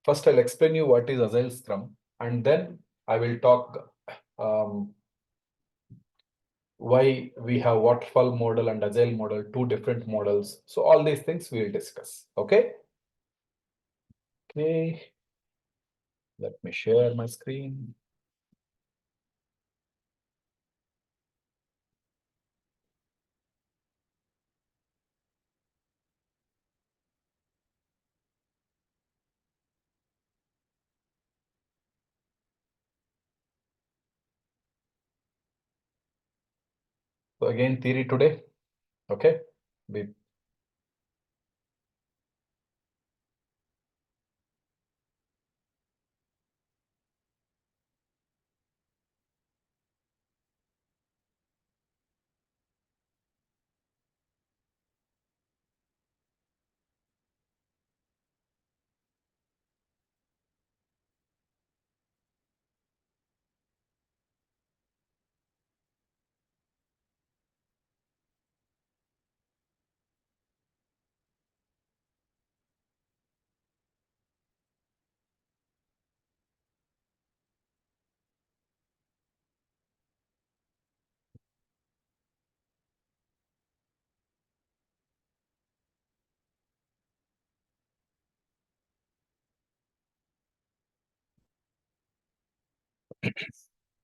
First, I'll explain you what is Agile Scrum, and then I will talk why we have waterfall model and Agile model, two different models. So all these things we will discuss. Okay. Okay. Let me share my screen. So again, theory today. Okay.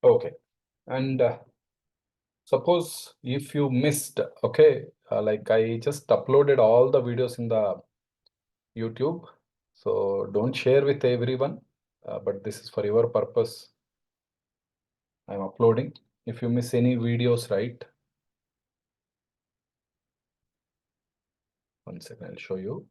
Okay. And suppose if you missed, okay, like I just uploaded all the videos in the YouTube. So don't share with everyone, but this is for your purpose. I'm uploading. If you miss any videos, right? One second, I'll show you.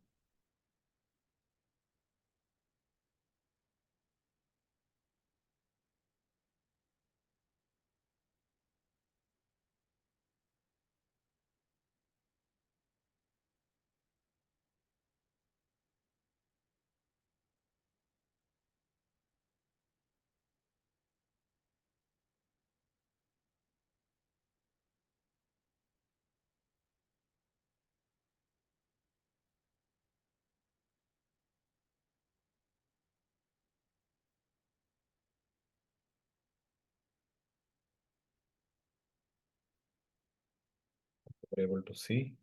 Are you able to see?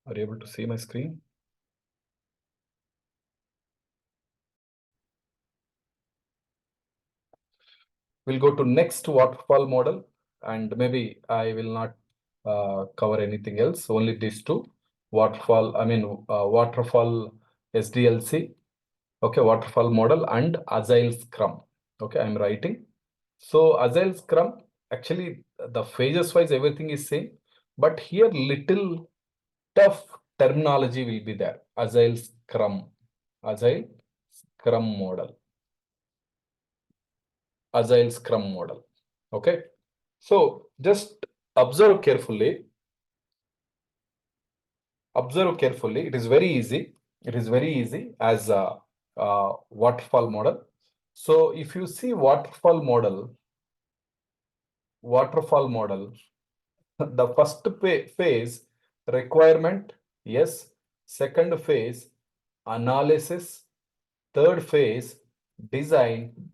Are you able to see my screen? We'll go to next waterfall model, and maybe I will not cover anything else, only these two. Waterfall, waterfall SDLC, okay, waterfall model and Agile Scrum. Okay, I'm writing. So Agile Scrum, actually the phases wise everything is same, but here little tough terminology will be there. Agile Scrum model. Agile Scrum model. Okay. So just observe carefully. Observe carefully. It is very easy. It is very easy as a waterfall model. So if you see waterfall model, the first phase requirement, yes. Second phase analysis. Third phase design.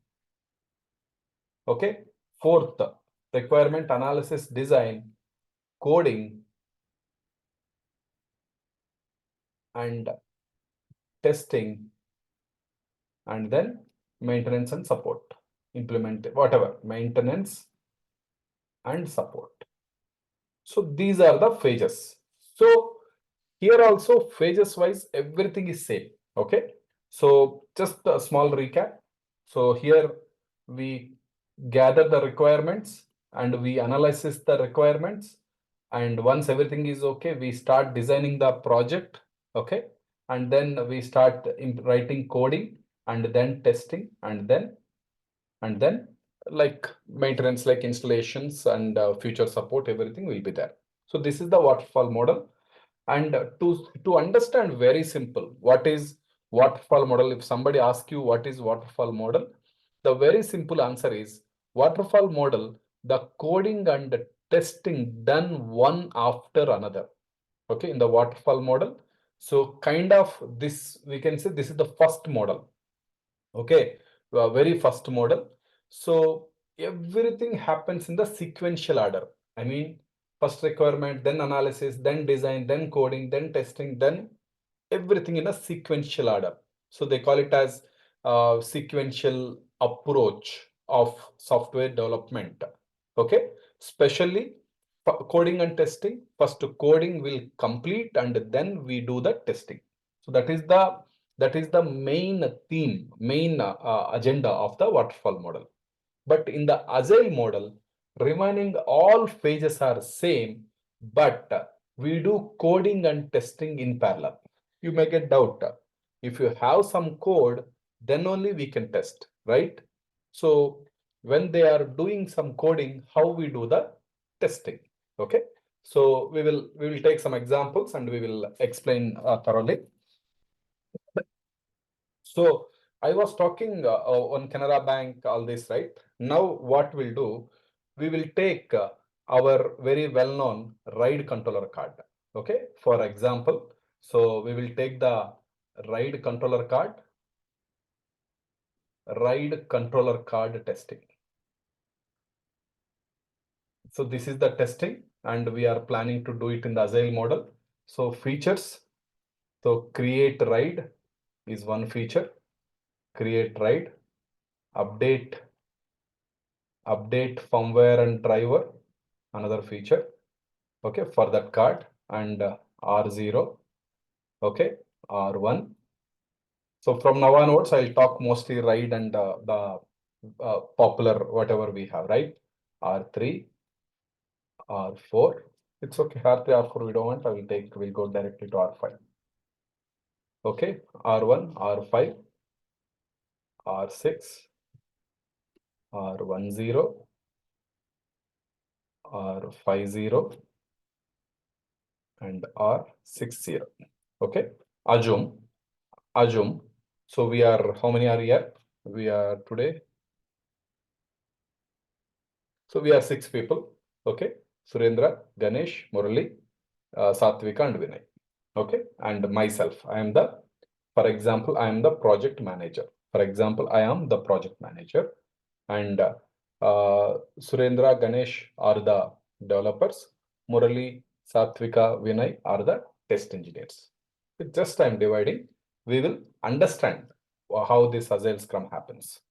Okay. Fourth requirement analysis, design, coding, and testing, and then maintenance and support. Implement whatever maintenance and support. So these are the phases. So here also phases wise everything is same. Okay. So just a small recap. So here we gather the requirements and we analyze the requirements. And once everything is okay, we start designing the project. Okay. And then we start writing coding and then testing and then like maintenance, like installations and future support, everything will be there. So this is the waterfall model. And to understand very simple, what is waterfall model? If somebody asks you what is waterfall model, the very simple answer is waterfall model, the coding and the testing done one after another. Okay, in the waterfall model, So kind of this, we can say this is the first model. Okay, very first model. So everything happens in the sequential order. I mean, first requirement, then analysis, then design, then coding, then testing, then everything in a sequential order. So they call it as sequential approach of software development. Okay, especially coding and testing. First coding will complete and then we do the testing. So that is the main theme, main agenda of the waterfall model. But in the Agile model, remaining all phases are same, but we do coding and testing in parallel. You may get doubt. If you have some code, then only we can test, right? So when they are doing some coding, how we do the testing? Okay. So we will take some examples and we will explain thoroughly. So I was talking on Canara Bank, all this, right? Now what we'll do, we will take our very well-known ride controller card. Okay, for example, so we will take the ride controller testing. So this is the testing and we are planning to do it in the Agile model. So features, so create ride is one feature, create ride, update firmware and driver, another feature, okay, for that card, and R0, okay, R1. So from now onwards, I'll talk mostly ride and the popular whatever we have, right? R3, R4. It's okay, R3, R4 we don't want. We'll go directly to R5. Okay, R1, R5, R6, R10, R50, and R60. Okay, assume. So we are, how many are here? We are today. So we are 6 people. Okay, Surendra, Ganesh, Murali, Satvika, and Vinay. Okay, and myself. For example, I am the project manager. And Surendra, Ganesh are the developers. Murali, Satvika, Vinay are the test engineers. With just I'm dividing, we will understand how this Agile Scrum happens.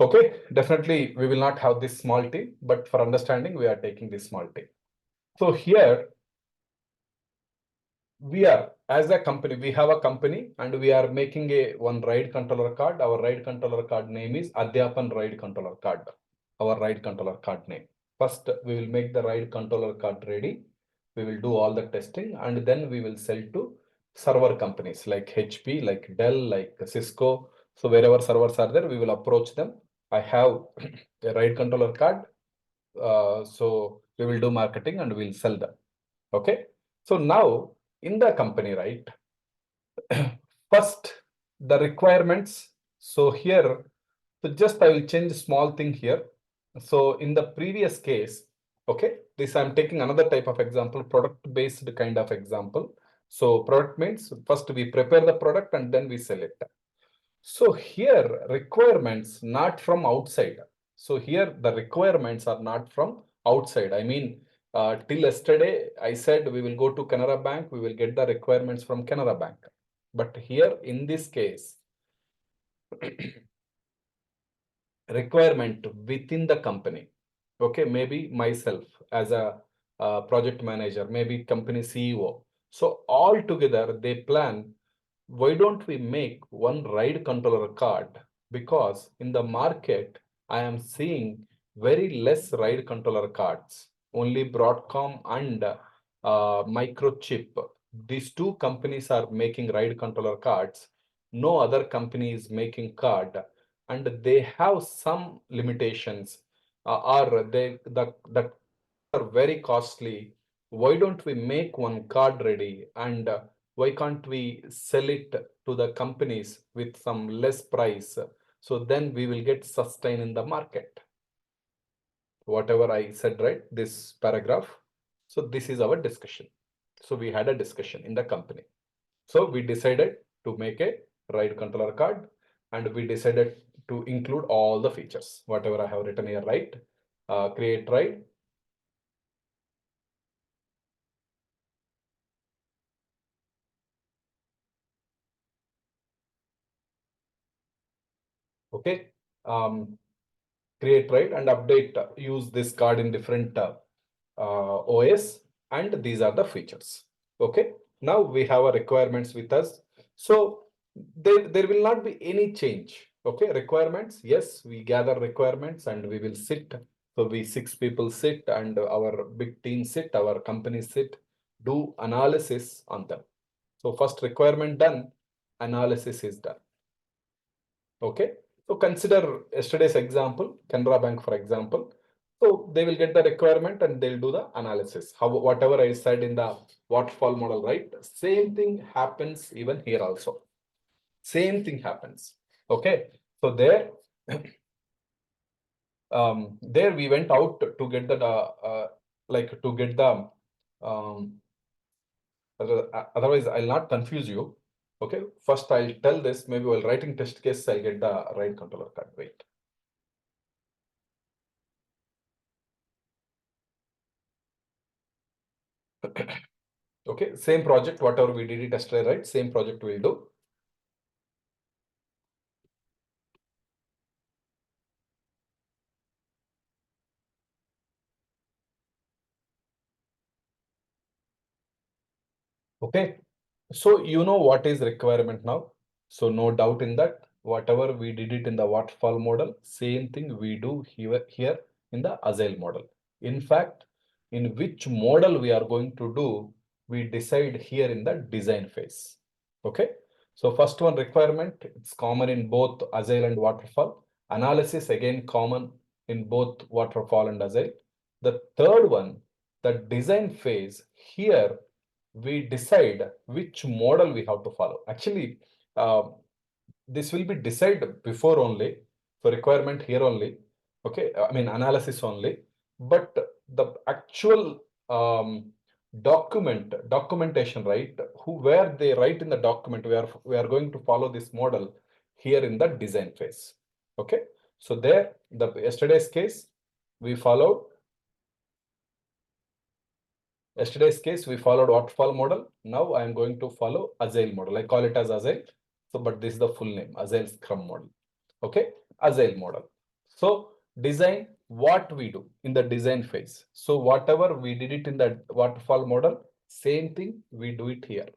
Okay, definitely we will not have this small team, but for understanding, we are taking this small team. So here we are, as a company, we have a company and we are making one ride controller card. Our ride controller card name is Adhyapan ride controller card. Our ride controller card name. First, we will make the ride controller card ready. We will do all the testing and then we will sell to server companies like HP, like Dell, like Cisco. So wherever servers are there, we will approach them. I have a ride controller card. So we will do marketing and we'll sell them. Okay. So now in the company, right? First, the requirements. So here, so just I will change a small thing here. So in the previous case, okay, this I'm taking another type of example, product-based kind of example. So product means first we prepare the product and then we sell it. So here requirements not from outside. So here the requirements are not from outside. I mean, till yesterday, I said we will go to Canara Bank, we will get the requirements from Canara Bank. But here in this case, requirement within the company. Okay, maybe myself as a project manager, maybe company CEO. So all together they plan, why don't we make one ride controller card? Because in the market, I am seeing very less ride controller cards, only Broadcom and Microchip. These two companies are making ride controller cards. No other company is making card and they have some limitations or the are very costly. Why don't we make one card ready and why can't we sell it to the companies with some less price? So then we will get sustain in the market. Whatever I said, right? This paragraph. So this is our discussion. So we had a discussion in the company. So we decided to make a ride controller card, and we decided to include all the features, whatever I have written here, right? Create ride. Okay. Create ride and update, use this card in different OS, and these are the features. Okay. Now we have a requirements with us. So there will not be any change. Okay. Requirements. Yes, we gather requirements and we will sit. So we 6 people sit and our big team sit, our company sit, do analysis on them. So first requirement done, analysis is done. Okay. So consider yesterday's example, Canara Bank, for example. So they will get the requirement and they'll do the analysis. How whatever I said in the waterfall model, right? Same thing happens even here also. Same thing happens. Okay. So there, there we went out to get the like to get the otherwise I'll not confuse you. Okay. First I'll tell this. Maybe while writing test case, I'll get the right controller card. Wait. Okay, same project, whatever we did it yesterday, right? Same project we'll do. Okay, so you know what is requirement now. So no doubt in that, whatever we did it in the waterfall model, same thing we do here in the Agile model. In fact, in which model we are going to do, we decide here in the design phase. Okay, so first one requirement, it's common in both Agile and waterfall. Analysis again common in both waterfall and Agile. The third one, the design phase, here we decide which model we have to follow. Actually, this will be decided before only, for requirement here only. Okay, I mean analysis only, but the actual documentation, right? Where they write in the document, we are going to follow this model here in the design phase. Okay, so there the yesterday's case we followed. Yesterday's case, we followed waterfall model. Now I am going to follow Agile model. I call it as Agile. So, but this is the full name, Agile Scrum model. Okay, Agile model. So, design what we do in the design phase. So, whatever we did it in the waterfall model, same thing we do it here.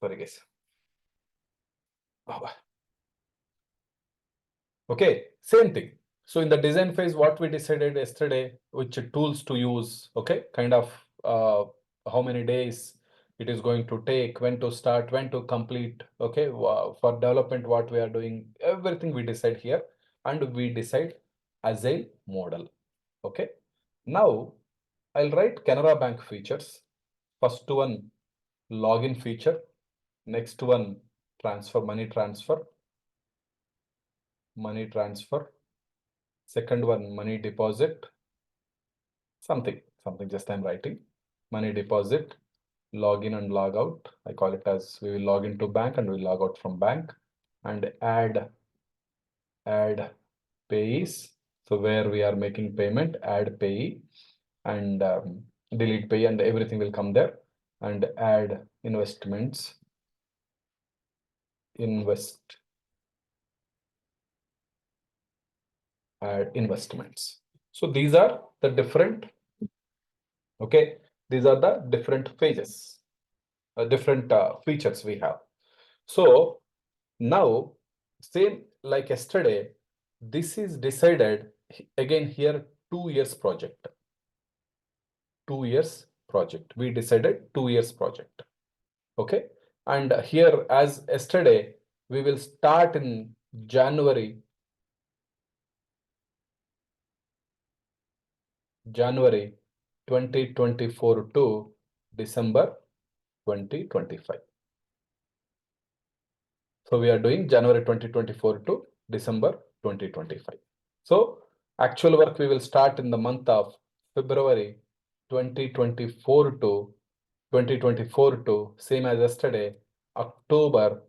Sorry, guys. Okay, same thing. So in the design phase, what we decided yesterday, which tools to use, okay, kind of how many days it is going to take, when to start, when to complete, okay, for development, what we are doing, everything we decide here, and we decide Agile model, okay. Now, I'll write Canara Bank features. First one, login feature. Next one, money transfer. Second one, money deposit, something just I'm writing. Money deposit, login and log out. I call it as we will log into bank and we log out from bank, and add payees. So where we are making payment, add payee, and delete payee, and everything will come there, and add investments, add investments. So these are the different, okay, these are the different phases, different features we have. So now, same like yesterday, this is decided again here 2 years project. 2 years project. We decided 2 years project. Okay. And here as yesterday, we will start in January 2024 to December 2025. So we are doing January 2024 to December 2025. So Actual work we will start in the month of February 2024 to same as yesterday, October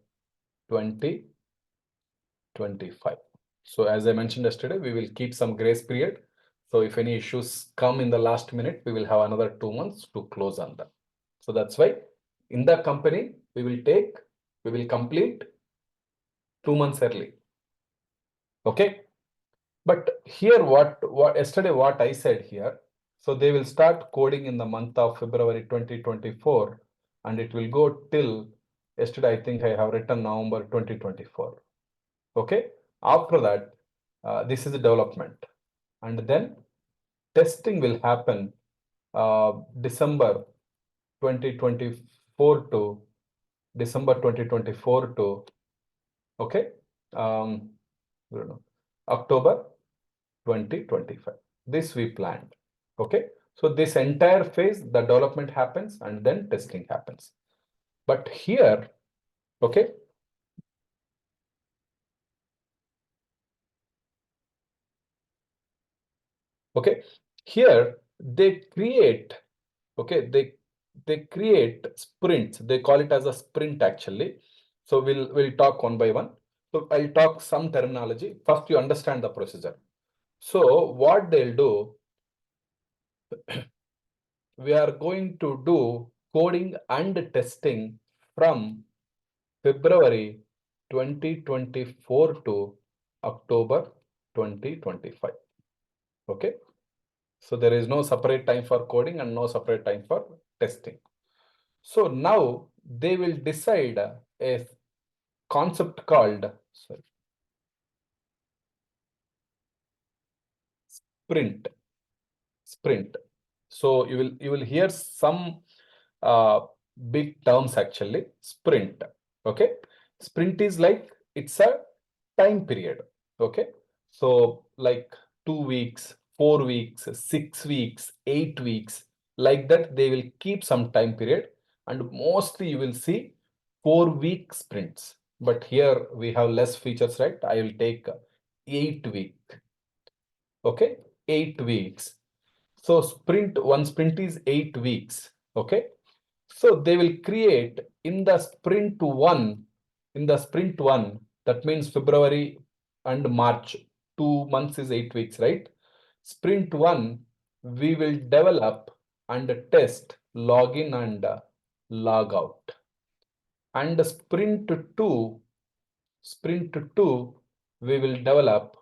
2025. So as I mentioned yesterday, we will keep some grace period. So if any issues come in the last minute, we will have another 2 months to close on them. So that's why in the company, we will complete 2 months early. Okay. But here what yesterday what I said here, so they will start coding in the month of February 2024 and it will go till yesterday I think I have written November 2024. Okay, after that this is the development and then testing will happen December 2024 to December 2024 to okay October 2025. This we planned. Okay. So this entire phase, the development happens and then testing happens. But here, okay. Okay. Here they create, okay, they create sprints. They call it as a sprint actually. So we'll talk one by one. So I'll talk some terminology. First, you understand the procedure. So what they'll do, we are going to do coding and testing from February 2024 to October 2025. Okay. So there is no separate time for coding and no separate time for testing. So now they will decide a concept called sprint. So you will hear some big terms actually. Sprint. Okay. Sprint is like it's a time period. Okay. So like 2 weeks, 4 weeks, 6 weeks, 8 weeks, like that they will keep some time period and mostly you will see 4-week sprints. But here we have less features, right? I will take 8 week. Okay, 8 weeks. So one sprint is 8 weeks. Okay. So they will create in the sprint one, that means February and March, 2 months is 8 weeks, right? Sprint one, we will develop and test login and log out. And sprint two, we will develop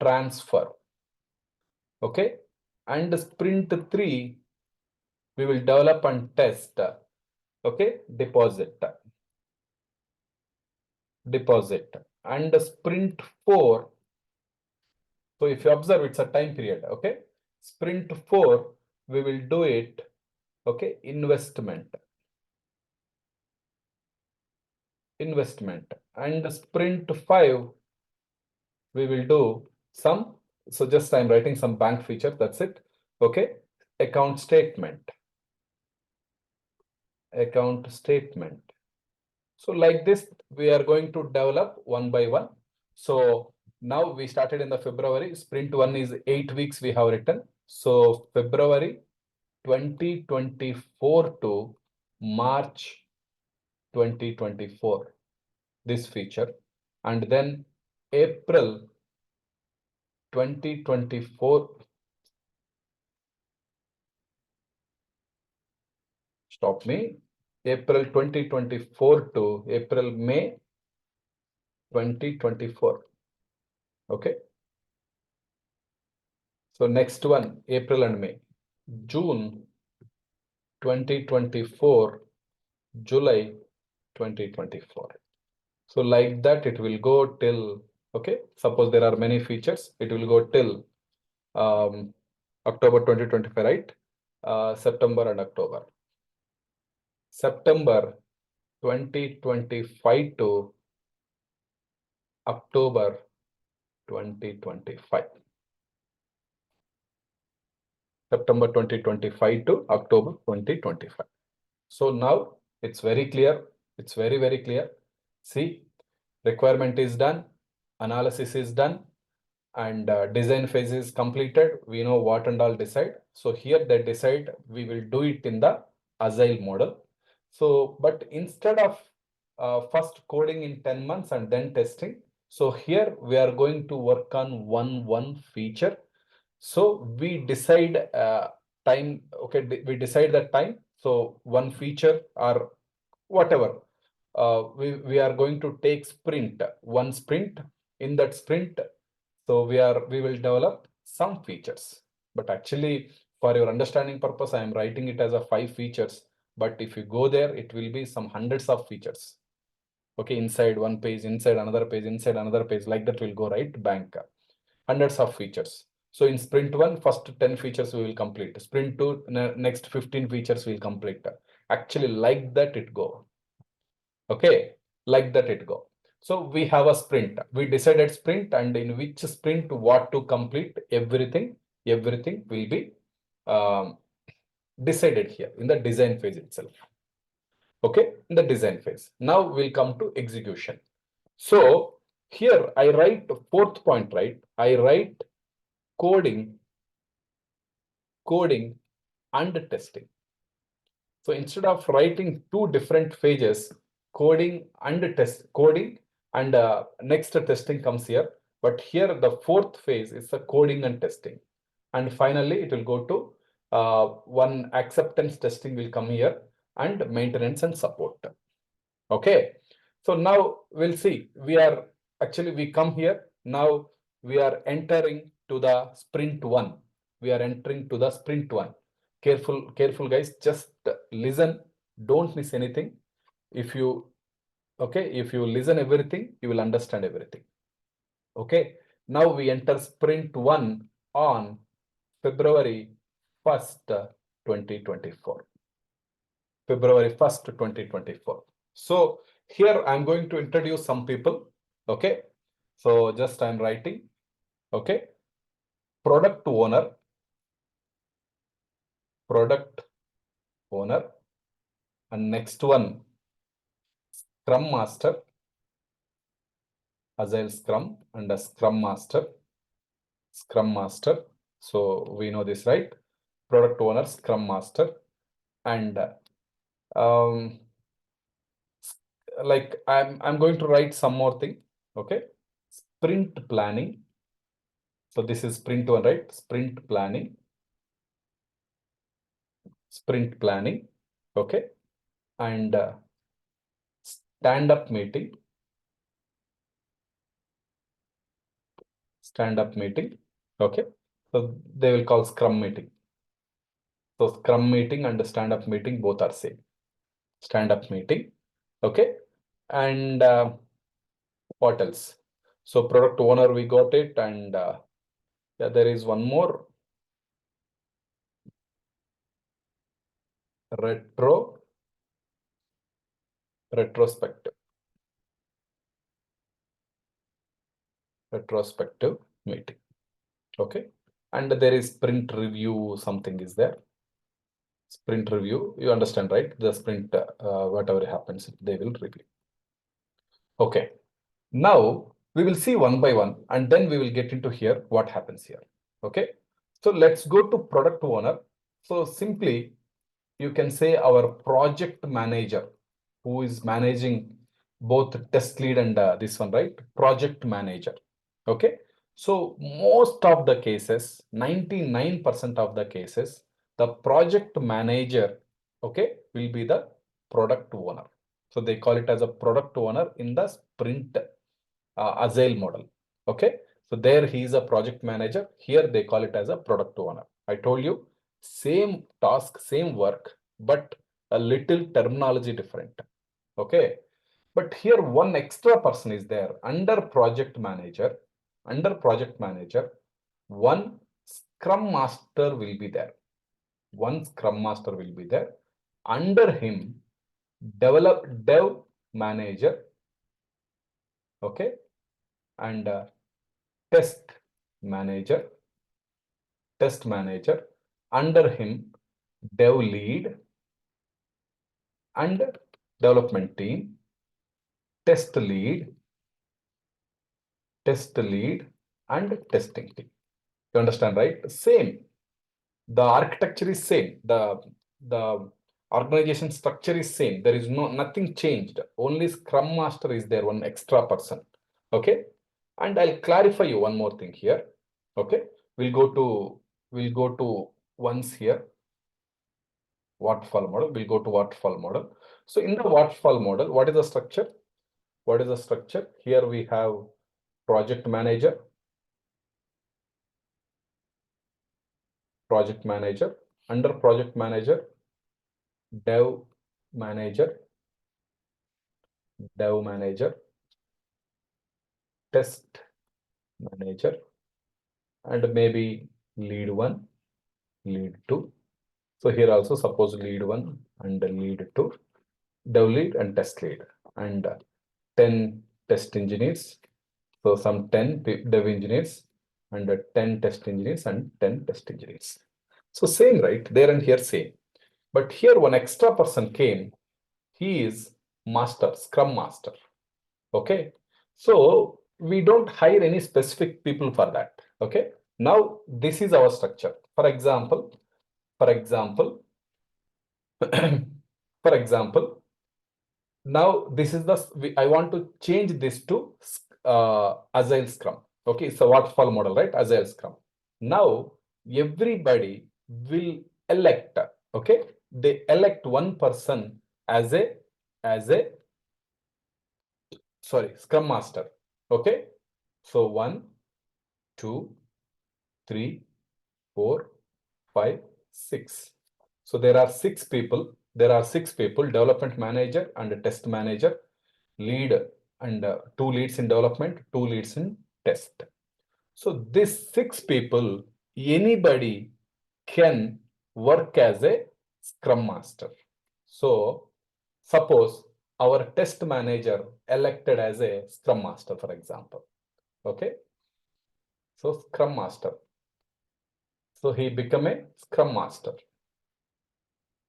transfer. Okay. And sprint three, we will develop and test. Okay, deposit. And sprint 4. So if you observe, it's a time period. Okay, sprint 4, we will do it. Okay, investment. And sprint 5, we will do some. So just I'm writing some bank feature. That's it. Okay, account statement. So like this, we are going to develop one by one. So now we started in the February. Sprint 1 is 8 weeks we have written. So February 2024 to March 2024, this feature. And then April 2024. Stop me. April 2024 to May 2024. Okay. So next one, April and May. June 2024, July 2024. So like that, it will go till, okay, suppose there are many features, it will go till October 2025, right? September and October. September 2025 to October 2025. September 2025 to October 2025. So now it's very clear. It's very, very clear. See, requirement is done, analysis is done, and design phase is completed. We know what and all decide. So here they decide we will do it in the Agile model. So, but instead of first coding in 10 months and then testing, so here we are going to work on one feature. So we decide time, okay, we decide that time. So one feature or whatever, we are going to take sprint, one sprint. In that sprint, so we will develop some features. But actually, for your understanding purpose, I am writing it as a 5 features. But if you go there, it will be some hundreds of features. Okay, inside one page, inside another page, inside another page, like that will go, right? Bank. Hundreds of features. So in sprint 1, first 10 features we will complete. Sprint 2, next 15 features we will complete. Actually, like that it go. Okay, like that it go. So we have a sprint. We decided sprint, and in which sprint what to complete, everything will be decided here in the design phase itself. Okay, in the design phase. Now we'll come to execution. So here I write fourth point, right? I write coding and testing. So instead of writing 2 different phases, coding and next testing comes here. But here the fourth phase is the coding and testing. And finally, it will go to one acceptance testing will come here, and maintenance and support. Okay. So now we'll see. We come here. Now we are entering to the sprint 1. We are entering to the sprint 1. Careful guys, just listen, don't miss anything. If you listen everything, you will understand everything. Okay, now we enter sprint 1 on February 1st, 2024. February 1st, 2024. So here I'm going to introduce some people. Okay, so just I'm writing. Okay, product owner, and next one, Scrum Master, Agile Scrum, and a Scrum Master. So we know this, right? Product owner, Scrum Master, and like I'm going to write some more thing. Okay, sprint planning. So this is sprint 1, right? Sprint planning. Okay, and stand-up meeting. Okay, so they will call Scrum meeting. So Scrum meeting and stand-up meeting both are same. Stand-up meeting. Okay, and what else? So product owner, we got it, and yeah, there is one more, retrospective meeting. Okay, and there is sprint review, something is there. Sprint review, you understand, right? The sprint, whatever happens, they will review. Okay, now we will see one by one, and then we will get into here what happens here. Okay, so let's go to product owner. So simply, you can say our project manager, who is managing both test lead and this one, right? Project manager. Okay, so most of the cases, 99% of the cases, the project manager, okay, will be the product owner. So they call it as a product owner in the sprint Agile model. Okay, so there he is a project manager. Here they call it as a product owner. I told you, same task, same work, but a little terminology different. Okay, but here one extra person is there under project manager. One scrum master will be there. Under him, dev manager. Okay, and test manager. Under him, dev lead and development team, test lead, and testing team. You understand, right? Same. The architecture is same. The organization structure is same. There is nothing changed. Only Scrum Master is there, one extra person. Okay. And I'll clarify you one more thing here. Okay. We'll go to once here. Waterfall model. We'll go to waterfall model. So in the waterfall model, what is the structure? What is the structure? Here we have project manager, under project manager, dev manager, test manager, and maybe lead 1, lead 2. So here also suppose lead 1 and lead 2, dev lead and test lead, and 10 test engineers. So some 10 dev engineers and 10 test engineers and 10 test engineers. So same, right? There and here same. But here one extra person came. He is master, Scrum Master. Okay. So we don't hire any specific people for that. Okay. Now this is our structure. For example, for example, now this is I want to change this to Agile Scrum. Okay, so waterfall model, right? Agile Scrum. Now everybody will elect. Okay, they elect one person as a Scrum Master. Okay, so 1, 2, 3, 4, 5, 6. So there are 6 people. There are 6 people: development manager and test manager, lead and 2 leads in development, 2 leads in test. So these 6 people, anybody can work as a Scrum Master. So suppose our test manager elected as a Scrum Master, for example. Okay. So Scrum Master. So he become a Scrum Master.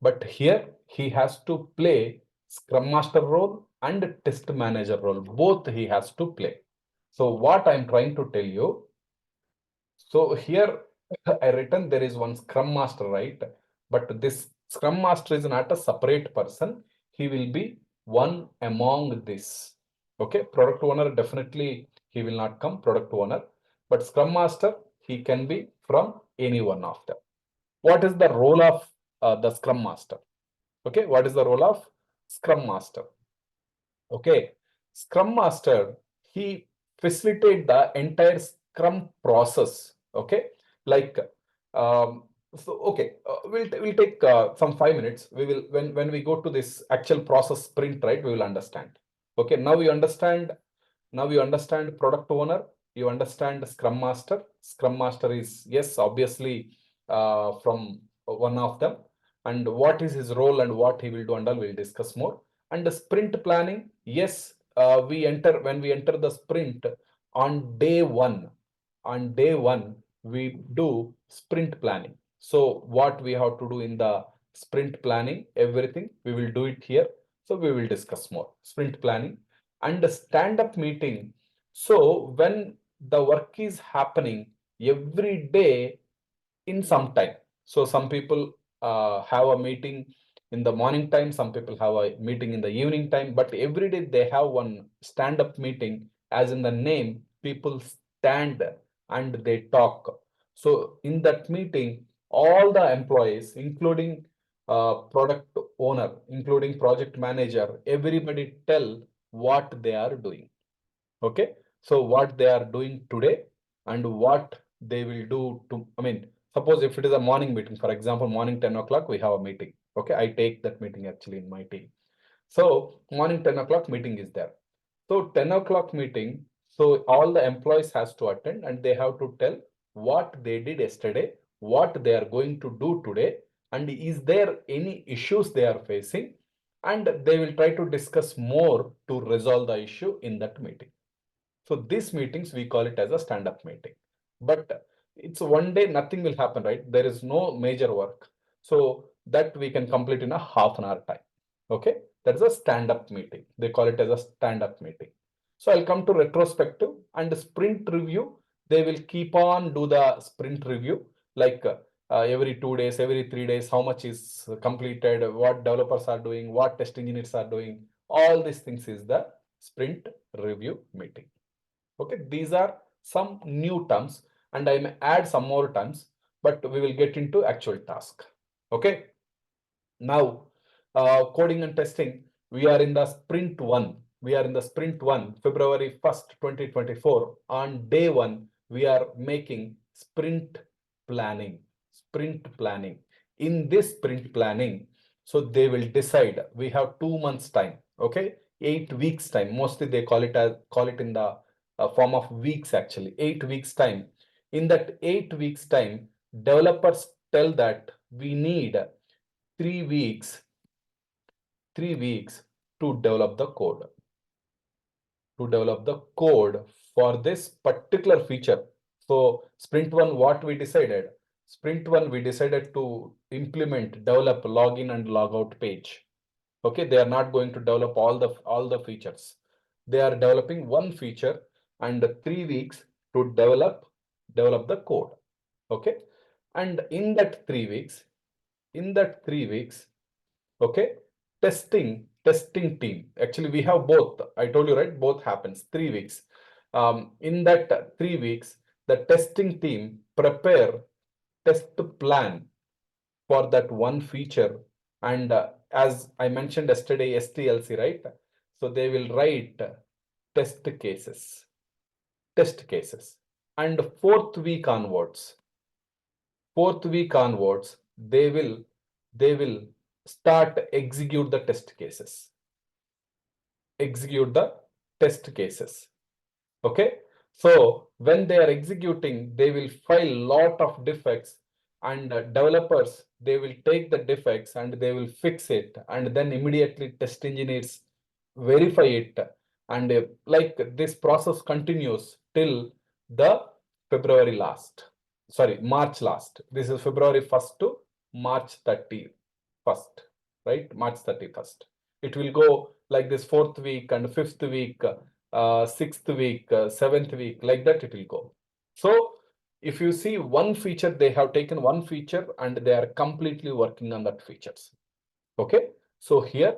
But here he has to play Scrum Master role and test manager role. Both he has to play. So what I'm trying to tell you, so here I written there is one Scrum Master, right? But this Scrum Master is not a separate person. He will be one among this. Okay, product owner, definitely he will not come, product owner. But Scrum Master, he can be from any one of them. What is the role of the Scrum Master? Okay, what is the role of Scrum Master? Okay, Scrum Master, he facilitate the entire Scrum process. Okay, like so. Okay, we'll take some 5 minutes. We will when we go to this actual process sprint, right? We will understand. Okay, now we understand. Now you understand product owner. You understand Scrum Master. Scrum Master is, yes, obviously from one of them. And what is his role and what he will do and all, we'll discuss more. And the sprint planning, yes, when we enter the sprint on day 1, we do sprint planning. So what we have to do in the sprint planning, everything we will do it here. So we will discuss more sprint planning and the stand-up meeting. So when the work is happening every day in some time. So some people have a meeting in the morning time, some people have a meeting in the evening time, but every day they have one stand-up meeting. As in the name, people stand and they talk. So in that meeting, all the employees, including product owner, including project manager, everybody tell what they are doing. Okay, so what they are doing today and what they will do to, I mean, suppose if it is a morning meeting, for example, morning 10 o'clock, we have a meeting. Okay, I take that meeting actually in my team. So morning 10 o'clock meeting is there. So 10 o'clock meeting, so all the employees has to attend and they have to tell what they did yesterday, what they are going to do today, and is there any issues they are facing, and they will try to discuss more to resolve the issue in that meeting. So these meetings, we call it as a stand-up meeting. But it's one day, nothing will happen, right? There is no major work. So that we can complete in a half an hour time. Okay, that's a stand-up meeting. They call it as a stand-up meeting. So I'll come to retrospective and sprint review. They will keep on do the sprint review, like every 2 days, every 3 days, how much is completed, what developers are doing, what test engineers are doing. All these things is the sprint review meeting. Okay, these are some new terms, and I may add some more terms, but we will get into actual task. Okay. Now, coding and testing, we are in the sprint one. We are in the sprint one, February 1st, 2024. On day one, we are making sprint planning. Sprint planning. In this sprint planning, so they will decide. We have 2 months time. Okay, 8 weeks time. Mostly they call it in the form of weeks. Actually, 8 weeks time. In that 8 weeks time, developers tell that we need 3 weeks to develop the code for this particular feature. So sprint one, what we decided? Sprint one, we decided to implement, develop login and logout page. Okay, they are not going to develop all the features. They are developing one feature, and 3 weeks to develop the code. Okay, and in that 3 weeks, okay, testing team. Actually, we have both. I told you, right? Both happens 3 weeks. In that 3 weeks, the testing team prepare test plan for that one feature. And as I mentioned yesterday, STLC, right? So they will write test cases. And fourth week onwards, they will start execute the test cases. Okay, so when they are executing, they will file lot of defects, and developers, they will take the defects and they will fix it, and then immediately test engineers verify it, and like this process continues till the March last. This is February 1st to March 31st, right? March 31st. It will go like this, 4th week and 5th week, 6th week, 7th week, like that it will go. So if you see one feature, they have taken one feature and they are completely working on that features. Okay, so here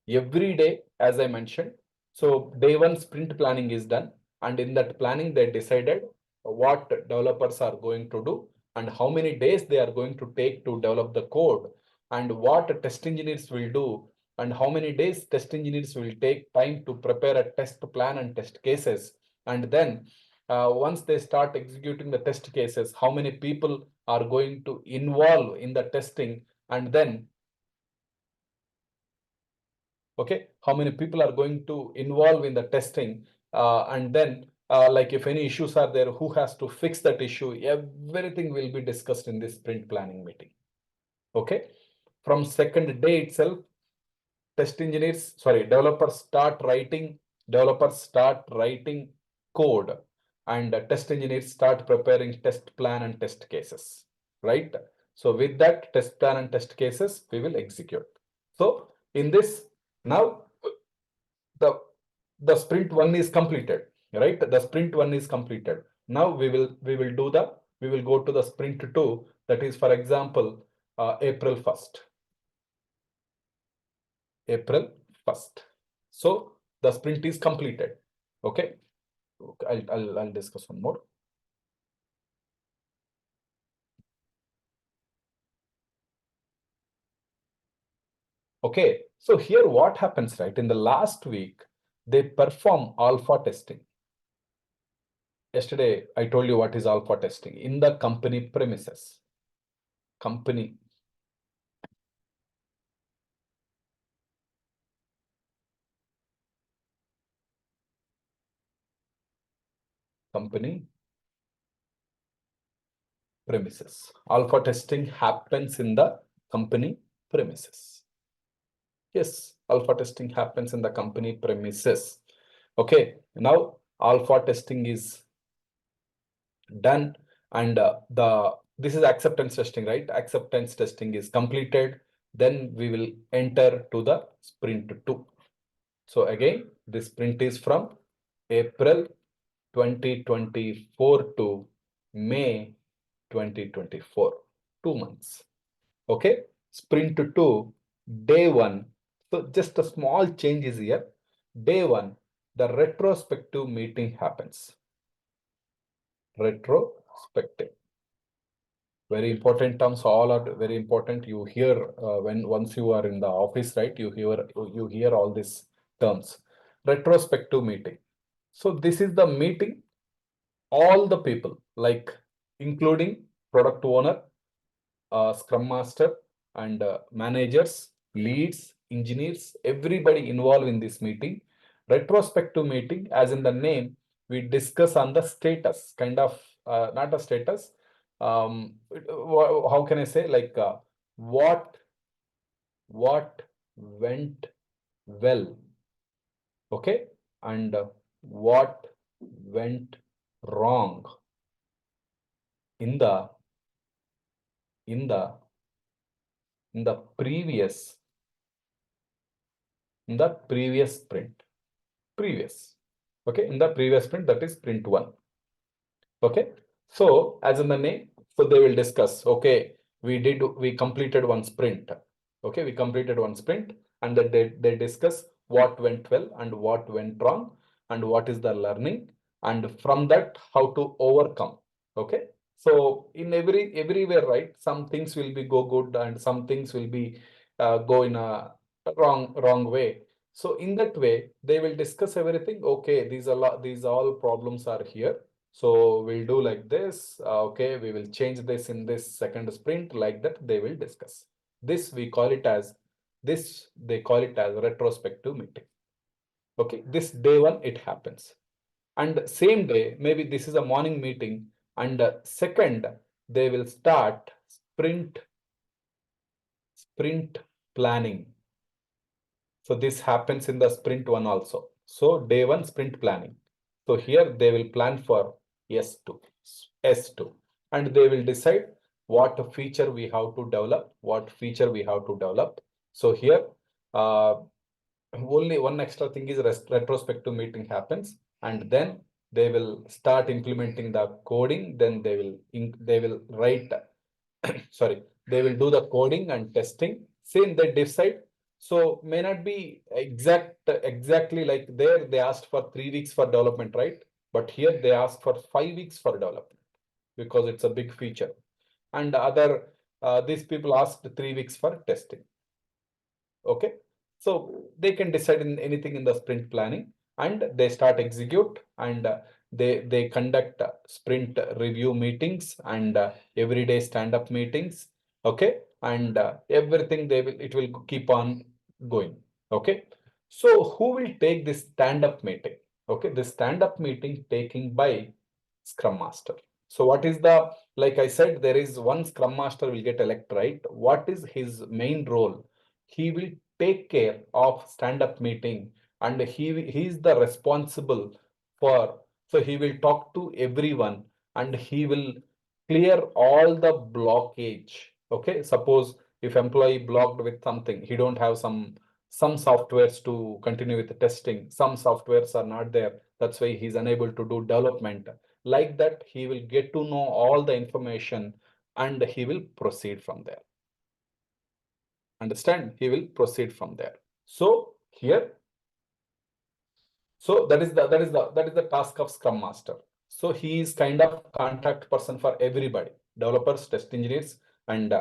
every day, as I mentioned, so day one sprint planning is done, and in that planning they decided what developers are going to do and how many days they are going to take to develop the code, and what test engineers will do, and how many days test engineers will take time to prepare a test plan and test cases. And then once they start executing the test cases, how many people are going to involve in the testing, and then okay, how many people are going to involve in the testing, and then like if any issues are there, who has to fix that issue, everything will be discussed in this sprint planning meeting. Okay, from second day itself, developers start writing code, and test engineers start preparing test plan and test cases, right? So with that test plan and test cases, we will execute. So in this, now the sprint one is completed, right? The sprint one is completed. Now we will go to the sprint two, that is, for example, April 1st. So the sprint is completed. Okay, I'll discuss one more. Okay, so here what happens, right? In the last week, they perform alpha testing. Yesterday, I told you what is alpha testing in the company premises. Company premises. Alpha testing happens in the company premises. Yes, alpha testing happens in the company premises. Okay, now alpha testing is done, and this is acceptance testing, right? Acceptance testing is completed. Then we will enter to the sprint 2. So again, this sprint is from April 2024 to May 2024, 2 months. Okay, sprint 2, day 1. So just a small change is here. Day 1, the retrospective meeting happens. Retrospective. Very important terms, all are very important. You hear once you are in the office, right? You hear all these terms. Retrospective meeting. So this is the meeting, all the people, like including product owner, scrum master, and managers, leads, engineers, everybody involved in this meeting. Retrospective meeting, as in the name, we discuss on the status, kind of, not a status. How can I say, like what went well, okay, and what went wrong in the in the in the previous sprint. Okay, in the previous sprint, that is sprint 1. Okay, so as in the name, so they will discuss, okay, we completed one sprint. Okay, we completed one sprint, and then they discuss what went well and what went wrong, and what is the learning, and from that how to overcome. Okay, so in everywhere, right, some things will be go good and some things will be go in a wrong way. So in that way, they will discuss everything. Okay, these all problems are here, so we'll do like this. Okay, we will change this in this second sprint, like that they will discuss. This we call it as, they call it as retrospective meeting. Okay, this day 1 it happens. And same day, maybe this is a morning meeting, and second, they will start sprint planning. So this happens in the sprint 1 also. So day 1 sprint planning. So here they will plan for S2, and they will decide what feature we have to develop, So here, only one extra thing is retrospective meeting happens, and then they will start implementing the coding. Then they will write, sorry, they will do the coding and testing. Same, they decide. So may not be exactly like there they asked for 3 weeks for development, right? But here they ask for 5 weeks for development because it's a big feature. And these people asked 3 weeks for testing. Okay, so they can decide in anything in the sprint planning, and they start execute, and they conduct sprint review meetings, and everyday stand-up meetings. Okay, and everything it will keep on going. Okay, so who will take this stand-up meeting? Okay, this stand-up meeting taking by Scrum Master. So what is the, like I said, there is one Scrum Master will get elected, right? What is his main role? He will take care of stand-up meeting, and he is the responsible for, so he will talk to everyone, and he will clear all the blockage. Okay, suppose if employee blocked with something, he don't have some softwares to continue with the testing, some softwares are not there, that's why he's unable to do development. Like that, he will get to know all the information, and he will proceed from there. Understand? He will proceed from there. So here, so that is the task of Scrum Master. So he is kind of contact person for everybody: developers, test engineers, and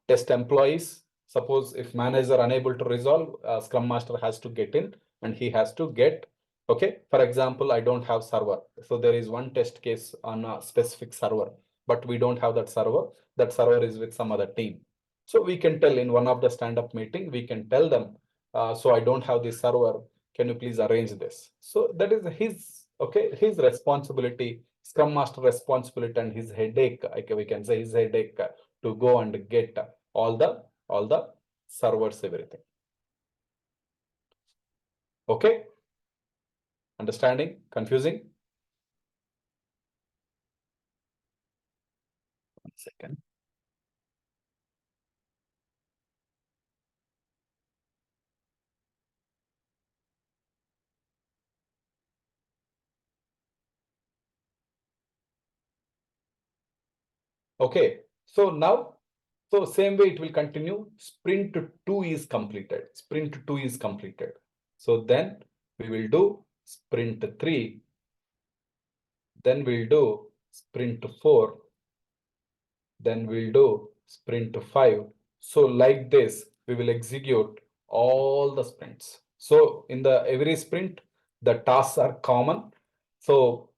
test employees. Suppose if manager unable to resolve, Scrum Master has to get in, and he has to get. Okay, for example, I don't have server, so there is one test case on a specific server, but we don't have that server. That server is with some other team. So we can tell in one of the stand-up meeting, we can tell them, so I don't have this server, can you please arrange this? So that is his, okay, his responsibility, Scrum Master responsibility, and his headache, we can say his headache, to go and get all the servers, everything. Okay, understanding? Confusing? One second. Okay, so now, so same way it will continue. Sprint 2 is completed. Sprint 2 is completed. So then we will do sprint 3. Then we'll do sprint 4. Then we'll do sprint 5. So like this, we will execute all the sprints. So in the every sprint, the tasks are common. So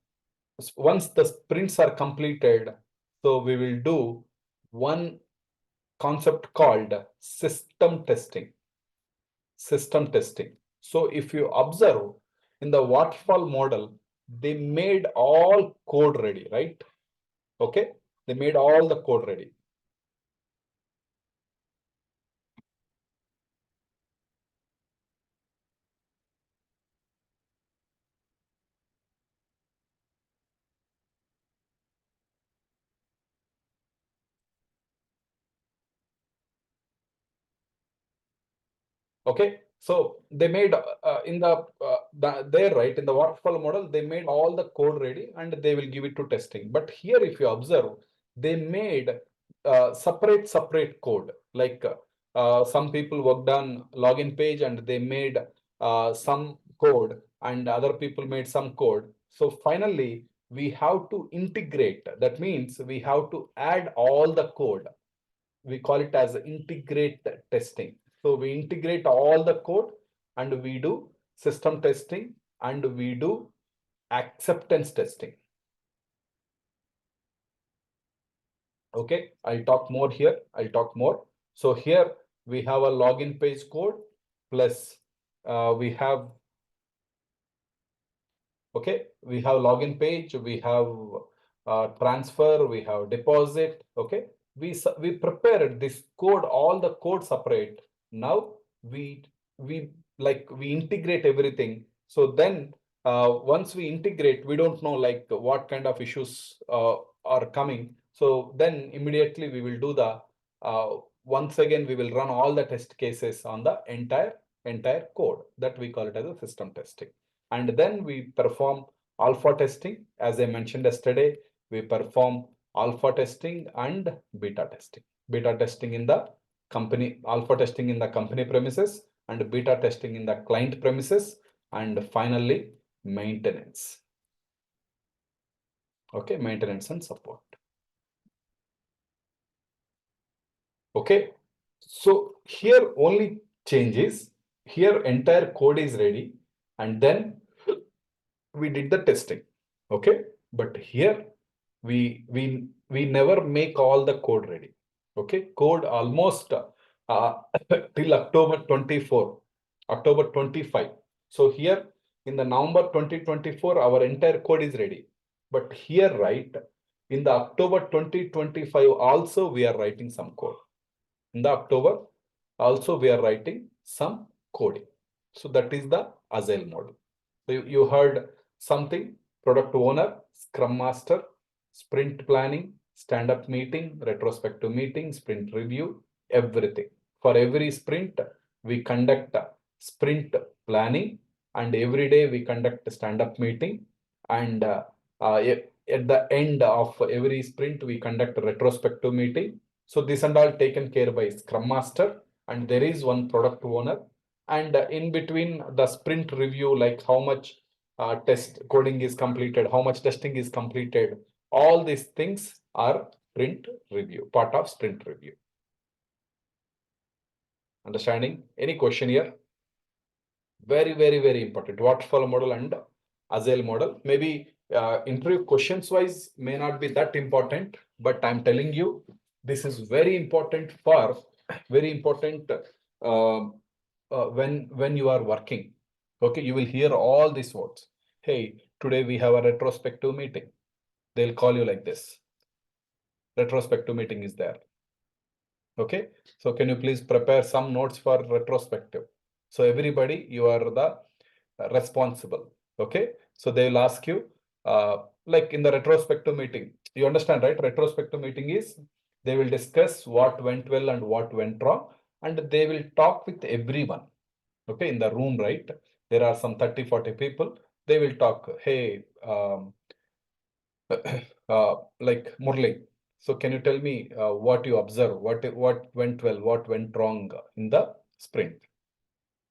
once the sprints are completed, so we will do one concept called system testing. System testing. So if you observe in the waterfall model, they made all code ready, right? Okay, they made all the code ready. Okay, so they made in there, right, in the waterfall model, they made all the code ready and they will give it to testing. But here, if you observe, they made separate code. Like some people worked on login page and they made some code, and other people made some code. So finally, we have to integrate. That means we have to add all the code. We call it as integrate testing. So we integrate all the code and we do system testing and we do acceptance testing. Okay, I'll talk more here. I'll talk more. So here we have a login page code plus we have, okay, we have login page, we have transfer, we have deposit. Okay, we prepared this code, all the code separate. Now we we integrate everything. So then once we integrate, we don't know like what kind of issues are coming. So then immediately we will do the once again we will run all the test cases on the entire code. That we call it as a system testing. And then we perform alpha testing. As I mentioned yesterday, we perform alpha testing and beta testing. Beta testing in the company, alpha testing in the company premises, and beta testing in the client premises, and finally maintenance. Okay, maintenance and support. Okay, so here only changes. Here entire code is ready, and then we did the testing. Okay, but here we never make all the code ready. Okay, code almost till October 24, October 25. So here in the November 2024, our entire code is ready. But here, right, in the October 2025, also we are writing some code. In the October, also we are writing some coding. So that is the Agile model. So you heard something: product owner, scrum master, sprint planning, stand-up meeting, retrospective meeting, sprint review, everything. For every sprint, we conduct sprint planning, and every day we conduct a stand-up meeting. And at the end of every sprint, we conduct a retrospective meeting. So this and all taken care by Scrum Master, and there is one product owner. And in between the sprint review, like how much test coding is completed, how much testing is completed, all these things are sprint review, part of sprint review. Understanding? Any question here? Very important. Waterfall model and Agile model. Maybe interview questions wise may not be that important, but I'm telling you, this is very important for when you are working. Okay, you will hear all these words. Hey, today we have a retrospective meeting. They'll call you like this. Retrospective meeting is there. Okay, so can you please prepare some notes for retrospective? So everybody, you are the responsible. Okay, so they will ask you, like in the retrospective meeting, you understand, right? Retrospective meeting is they will discuss what went well and what went wrong, and they will talk with everyone. Okay, in the room, right? There are some 30-40 people. They will talk. Hey, like Murli, So can you tell me what you observe, what went well, what went wrong in the sprint?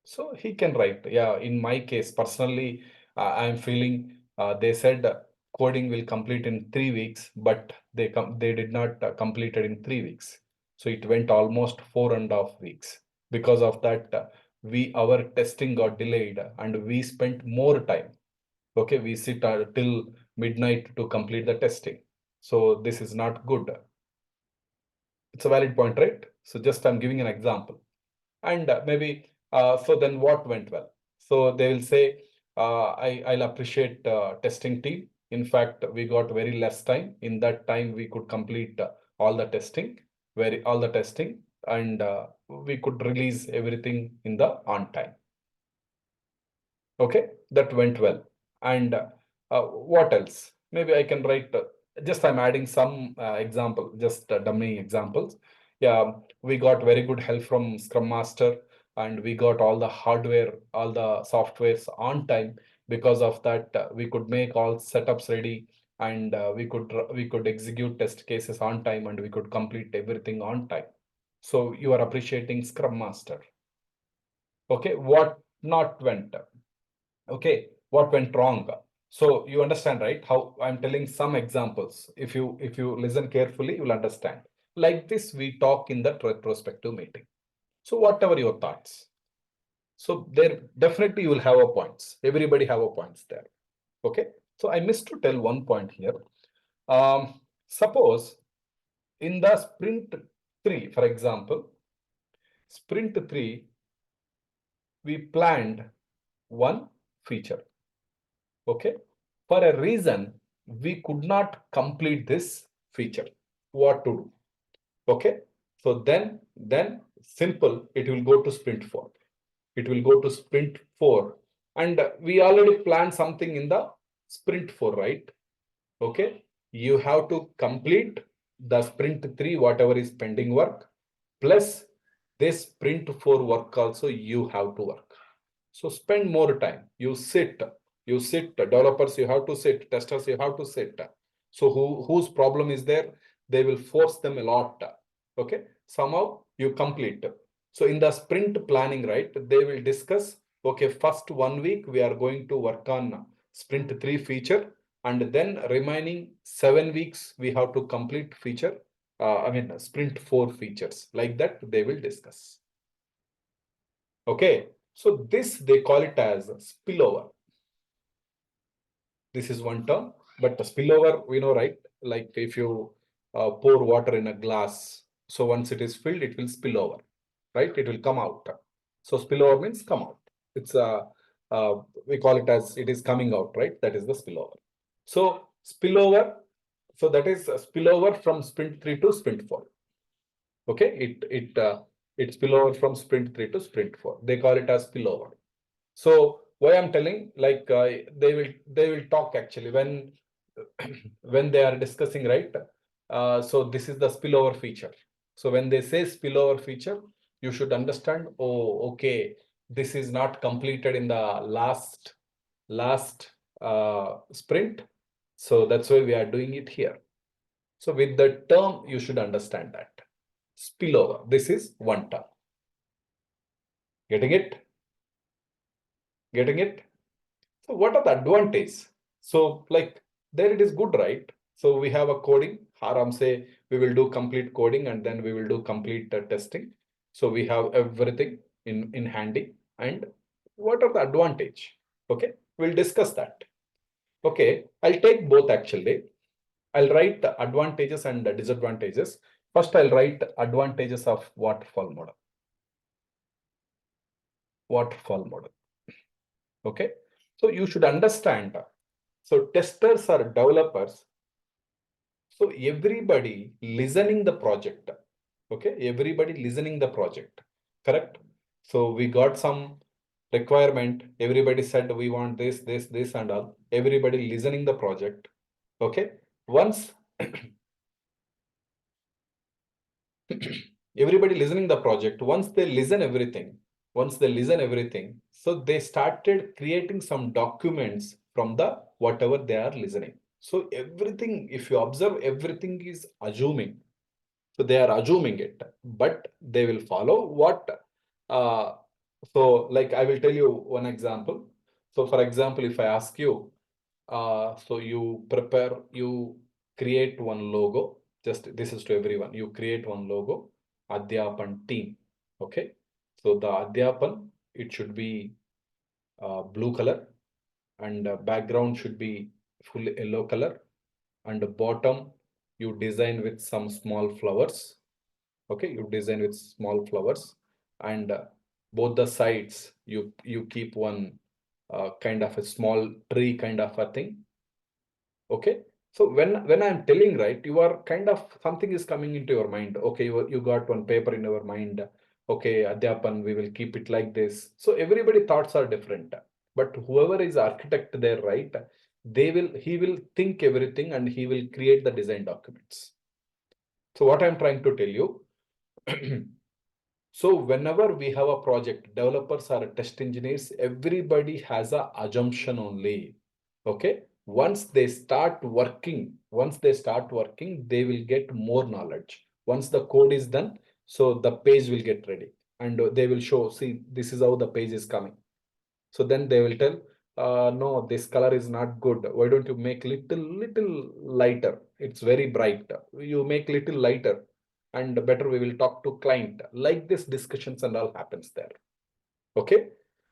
So he can write. Yeah, in my case, personally, I'm feeling they said coding will complete in 3 weeks, but they did not complete it in 3 weeks. So it went almost 4.5 weeks. Because of that, our testing got delayed and we spent more time. Okay, we sit till midnight to complete the testing. So this is not good. It's a valid point, right? So just I'm giving an example. And maybe, so then what went well? So they will say, I'll appreciate testing team. In fact, we got very less time. In that time, we could complete all the testing, and we could release everything in the on time. Okay, that went well. And what else? Maybe I can write, just I'm adding some example, just dummy examples. Yeah, we got very good help from Scrum Master and we got all the hardware, all the softwares on time. Because of that, we could make all setups ready and we could execute test cases on time and we could complete everything on time. So you are appreciating Scrum Master. Okay, what not went? Okay, what went wrong? So you understand, right? How I'm telling some examples. If you listen carefully, you'll understand. Like this, we talk in the retrospective meeting. So whatever your thoughts. So there definitely you will have a points. Everybody have a points there. Okay. So I missed to tell one point here. Suppose in the sprint 3, for example, sprint 3, we planned one feature. Okay, for a reason we could not complete this feature. What to do? Okay, so then simple, it will go to sprint 4. It will go to sprint 4, and we already planned something in the sprint 4, right? Okay, you have to complete the sprint 3, whatever is pending work, plus this sprint 4 work also you have to work. So spend more time. You sit, developers, you have to sit, testers, you have to sit. So whose problem is there? They will force them a lot. Okay, somehow you complete. So in the sprint planning, right, they will discuss, okay, first 1 week we are going to work on sprint 3 feature, and then remaining 7 weeks we have to complete feature. Sprint 4 features. Like that, they will discuss. Okay, so this they call it as spillover. This is one term, but spillover, we know, right? Like if you pour water in a glass, so once it is filled, it will spill over, right? It will come out. So spillover means come out. It's we call it as it is coming out, right? That is the spillover. So spillover, so that is a spillover from sprint 3 to sprint 4. Okay, it spill over from sprint 3 to sprint 4. They call it as spillover. So why I'm telling, like they will talk actually when when they are discussing, right? So this is the spillover feature. So when they say spillover feature, you should understand, oh, okay, this is not completed in the last sprint. So that's why we are doing it here. So with the term, you should understand that. Spillover, this is one term. Getting it? Getting it? So what are the advantages? So like there it is good, right? So we have a coding, Haram say we will do complete coding and then we will do complete testing. So we have everything in handy. And what are the advantage? Okay, we'll discuss that. Okay, I'll take both actually. I'll write the advantages and the disadvantages. First, I'll write advantages of waterfall model. Waterfall model. Okay, so you should understand. So testers are developers. So everybody listening the project. Okay, everybody listening the project. Correct. So we got some requirement. Everybody said we want this, and all. Everybody listening the project. Okay. Once everybody listening the project, once they listen everything, so they started creating some documents from the whatever they are listening. So everything, if you observe, everything is assuming. So they are assuming it, but they will follow what. Uh, so like I will tell you one example. So for example, if I ask you, so you create one logo. Just this is to everyone. You create one logo, Adhyapan team. Okay. So the Adhyapan, it should be blue color, and background should be full yellow color, and the bottom you design with some small flowers. Okay, you design with small flowers, and both the sides you keep one kind of a small tree kind of a thing. Okay, so when I'm telling, right, you are kind of something is coming into your mind. Okay, you got one paper in your mind. Okay, Adhyapan, we will keep it like this. So everybody thoughts are different, but whoever is architect there, right, he will think everything and he will create the design documents. So what I'm trying to tell you, so whenever we have a project, developers or test engineers, everybody has a assumption only. Okay. Once they start working, they will get more knowledge. Once the code is done, so the page will get ready and they will show, see, this is how the page is coming. So then they will tell, no, this color is not good. Why don't you make little lighter? It's very bright. You make little lighter and better we will talk to client. Like this discussions and all happens there. Okay.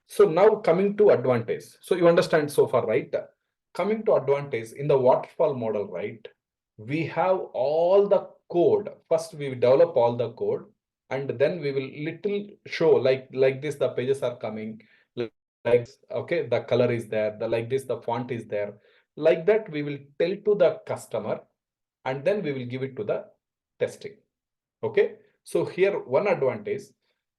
So now coming to advantage. So you understand so far, right? Coming to advantage in the waterfall model, right? We have all the code. First, we develop all the code, and then we will little show like this. The pages are coming like okay. The color is there. The like this. The font is there. Like that, we will tell to the customer, and then we will give it to the testing. Okay. So here one advantage.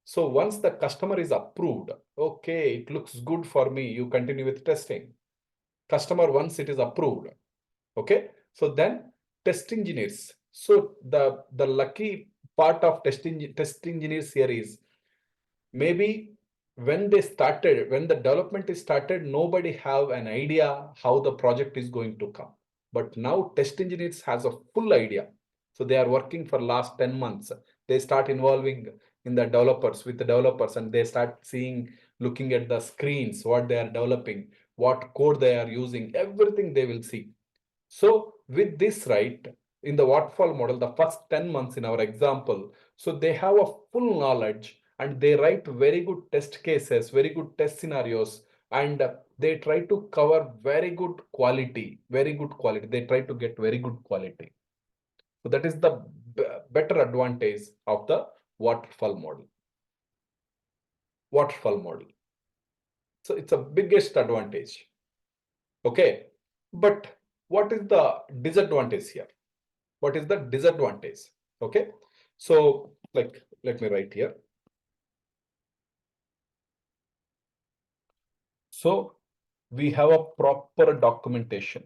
So once the customer is approved, okay, it looks good for me. You continue with testing. Customer once it is approved. Okay. So then test engineers. So the lucky part of test engineers here is maybe when the development is started, nobody have an idea how the project is going to come. But now test engineers has a full idea. So they are working for last 10 months. They start involving in the developers with the developers, and they start seeing, looking at the screens, what they are developing, what code they are using, everything they will see. So with this, right, in the waterfall model, the first 10 months in our example, so they have a full knowledge and they write very good test cases, very good test scenarios, and they try to cover very good quality, very good quality. They try to get very good quality. So that is the better advantage of the waterfall model. Waterfall model. So it's a biggest advantage. Okay. But what is the disadvantage here? What is the disadvantage? Okay. So like, let me write here. So we have a proper documentation.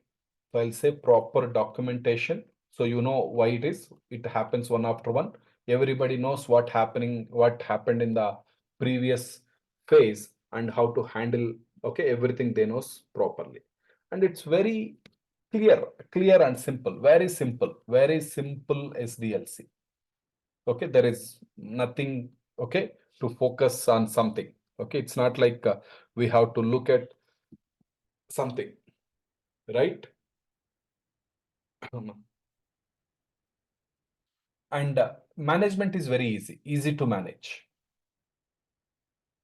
So I'll say proper documentation. So you know why it is. It happens one after one. Everybody knows what happened in the previous phase and how to handle, okay, everything they knows properly. And it's very clear and simple, very simple SDLC. Okay, there is nothing, okay, to focus on something. Okay, it's not like we have to look at something, right? And management is very easy to manage.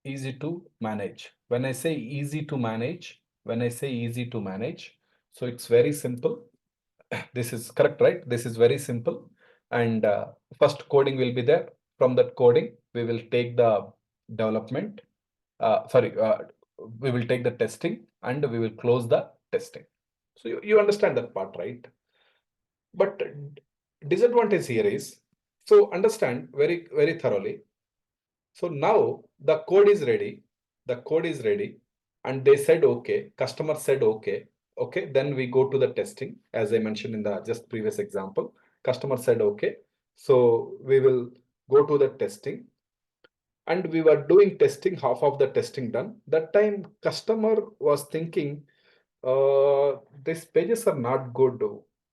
Easy to manage. When I say easy to manage, so it's very simple. This is correct, right? This is very simple. And first coding will be there. From that coding, we will take the development. We will take the testing and we will close the testing. So you understand that part, right? But disadvantage here is, so understand very thoroughly. So now the code is ready. The code is ready. And they said, okay, customer said, okay. Okay, then we go to the testing, as I mentioned in the just previous example. Customer said, okay. So we will go to the testing. And we were doing testing, half of the testing done. That time customer was thinking, These pages are not good.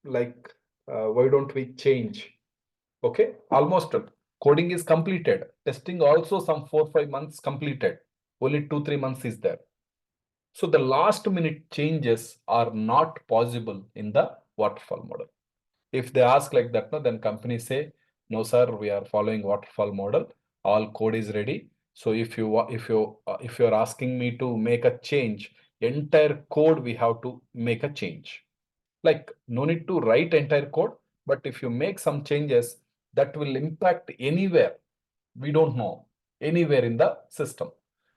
Like, why don't we change? Okay, almost coding is completed. Testing also some 4-5 months completed. Only 2-3 months is there. So the last minute changes are not possible in the waterfall model. If they ask like that, no, then companies say, no, sir, we are following waterfall model. All code is ready. So if you're asking me to make a change, entire code we have to make a change. Like, no need to write entire code, but if you make some changes, that will impact anywhere. We don't know anywhere in the system.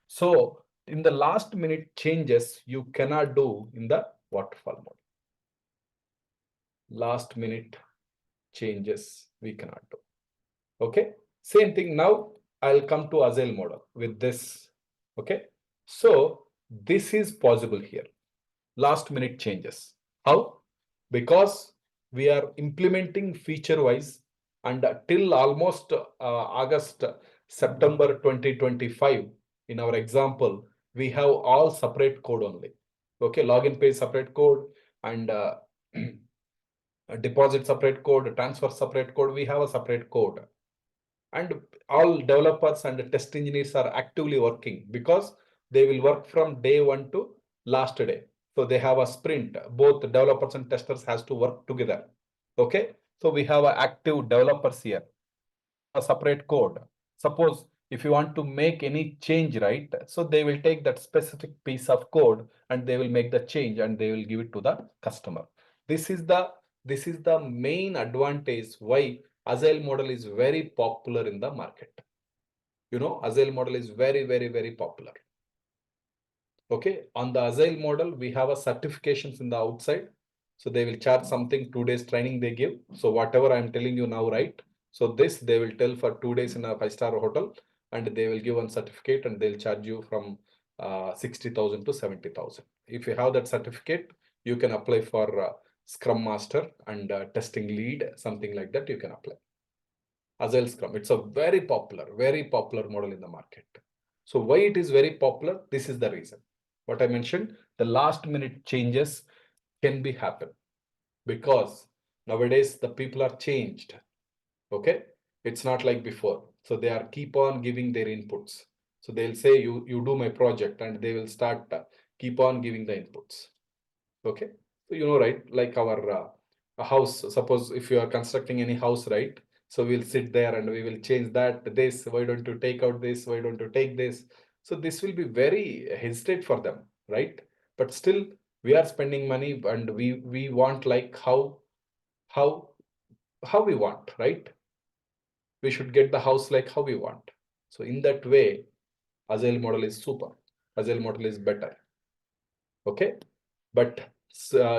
So in the last minute changes, you cannot do in the waterfall model. Last minute changes we cannot do. Okay, same thing. Now I'll come to Agile model with this. Okay, so this is possible here. Last minute changes. How? Because we are implementing feature wise, and till almost August, September 2025, in our example, we have all separate code only. Okay, login page separate code, and deposit separate code, transfer separate code. We have a separate code, and all developers and test engineers are actively working because they will work from day one to last day. So they have a sprint. Both developers and testers has to work together. Okay, so we have active developers here. A separate code. Suppose if you want to make any change, right? So they will take that specific piece of code and they will make the change and they will give it to the customer. This is the main advantage why Agile model is very popular in the market. You know, Agile model is very, very, very popular. Okay, on the Agile model, we have a certifications in the outside. So they will charge something, 2 days training they give. So whatever I'm telling you now, right? So this they will tell for 2 days in a 5-star hotel, and they will give one certificate and they'll charge you from 60,000 to 70,000. If you have that certificate, you can apply for Scrum Master and testing lead, something like that. You can apply. Agile Scrum. It's a very popular model in the market. So why it is very popular? This is the reason. What I mentioned, the last minute changes can be happen because nowadays the people are changed. Okay, it's not like before. So they are keep on giving their inputs. So they'll say you do my project, and they will start keep on giving the inputs. Okay, so you know, right, like our a house. Suppose if you are constructing any house, right? So we'll sit there and we will change that, this, why don't you take out this, why don't you take this? So this will be very hesitate for them, right? But still we are spending money and we want like how how we want, right? We should get the house like how we want. So in that way, Agile model is super. Agile model is better. Okay, but